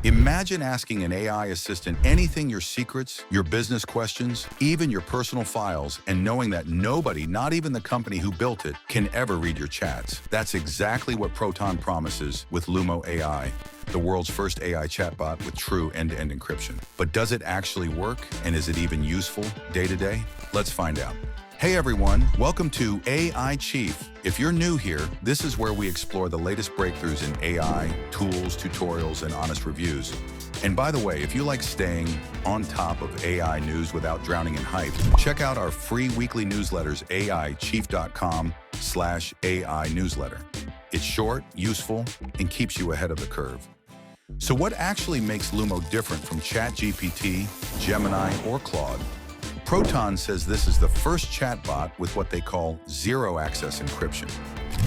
Imagine asking an AI assistant anything, your secrets, your business questions, even your personal files, and knowing that nobody, not even the company who built it, can ever read your chats. That's exactly what Proton promises with Lumo AI, the world's first AI chatbot with true end-to-end encryption. But does it actually work, and is it even useful day to day? Let's find out. Hey everyone, welcome to AIChief. If you're new here, this is where we explore the latest breakthroughs in AI, tools, tutorials, and honest reviews. And by the way, if you like staying on top of AI news without drowning in hype, check out our free weekly newsletters, AIChief.com/AI newsletter. It's short, useful, and keeps you ahead of the curve. So what actually makes Lumo different from ChatGPT, Gemini, or Claude? Proton says this is the first chatbot with what they call zero-access encryption.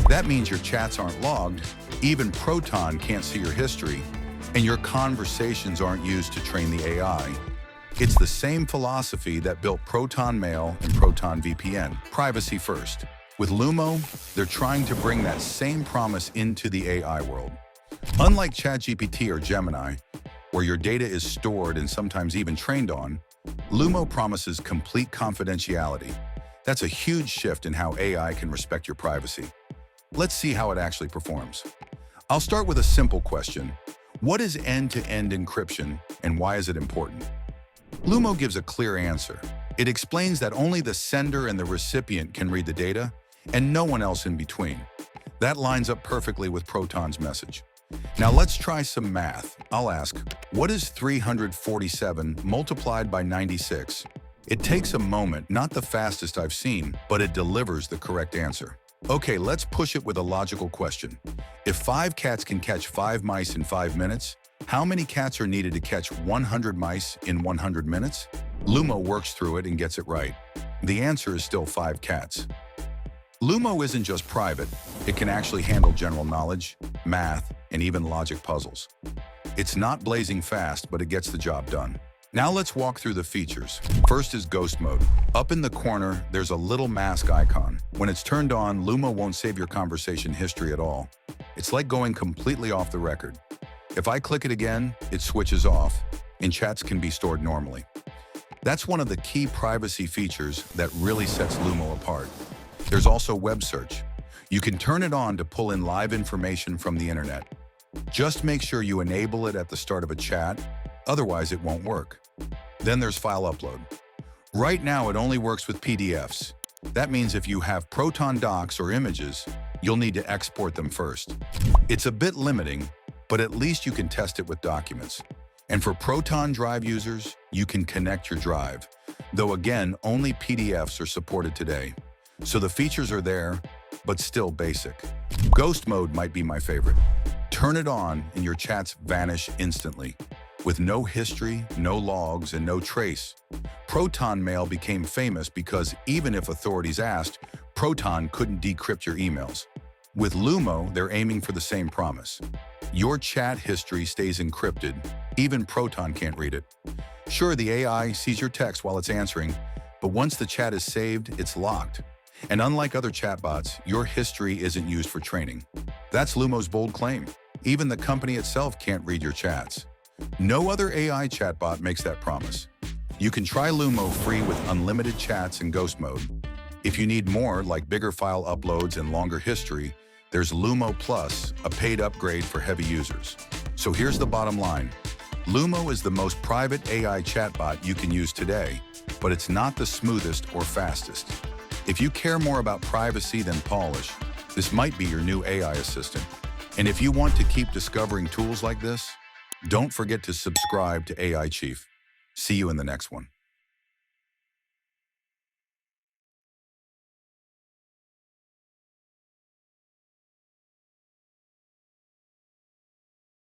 That means your chats aren't logged, even Proton can't see your history, and your conversations aren't used to train the AI. It's the same philosophy that built Proton Mail and Proton VPN, privacy first. With Lumo, they're trying to bring that same promise into the AI world. Unlike ChatGPT or Gemini, where your data is stored and sometimes even trained on, Lumo promises complete confidentiality. That's a huge shift in how AI can respect your privacy. Let's see how it actually performs. I'll start with a simple question. What is end-to-end encryption, and why is it important? Lumo gives a clear answer. It explains that only the sender and the recipient can read the data, and no one else in between. That lines up perfectly with Proton's message. Now let's try some math. I'll ask, what is 347 multiplied by 96? It takes a moment, not the fastest I've seen, but it delivers the correct answer. Okay, let's push it with a logical question. If 5 cats can catch 5 mice in 5 minutes, how many cats are needed to catch 100 mice in 100 minutes? Lumo works through it and gets it right. The answer is still 5 cats. Lumo isn't just private, it can actually handle general knowledge, math, and even logic puzzles. It's not blazing fast, but it gets the job done. Now let's walk through the features. First is ghost mode. Up in the corner, there's a little mask icon. When it's turned on, Lumo won't save your conversation history at all. It's like going completely off the record. If I click it again, it switches off, and chats can be stored normally. That's one of the key privacy features that really sets Lumo apart. There's also web search. You can turn it on to pull in live information from the internet. Just make sure you enable it at the start of a chat, otherwise it won't work. Then there's file upload. Right now it only works with PDFs. That means if you have Proton docs or images, you'll need to export them first. It's a bit limiting, but at least you can test it with documents. And for Proton Drive users, you can connect your drive, though again, only PDFs are supported today. So the features are there, but still basic. Ghost mode might be my favorite. Turn it on and your chats vanish instantly. With no history, no logs, and no trace. Proton Mail became famous because even if authorities asked, Proton couldn't decrypt your emails. With Lumo, they're aiming for the same promise. Your chat history stays encrypted. Even Proton can't read it. Sure, the AI sees your text while it's answering, but once the chat is saved, it's locked. And unlike other chatbots, your history isn't used for training. That's Lumo's bold claim. Even the company itself can't read your chats. No other AI chatbot makes that promise. You can try Lumo free with unlimited chats and ghost mode. If you need more, like bigger file uploads and longer history, there's Lumo Plus, a paid upgrade for heavy users. So here's the bottom line. Lumo is the most private AI chatbot you can use today, but it's not the smoothest or fastest. If you care more about privacy than polish, this might be your new AI assistant. And if you want to keep discovering tools like this, don't forget to subscribe to AIChief. See you in the next one.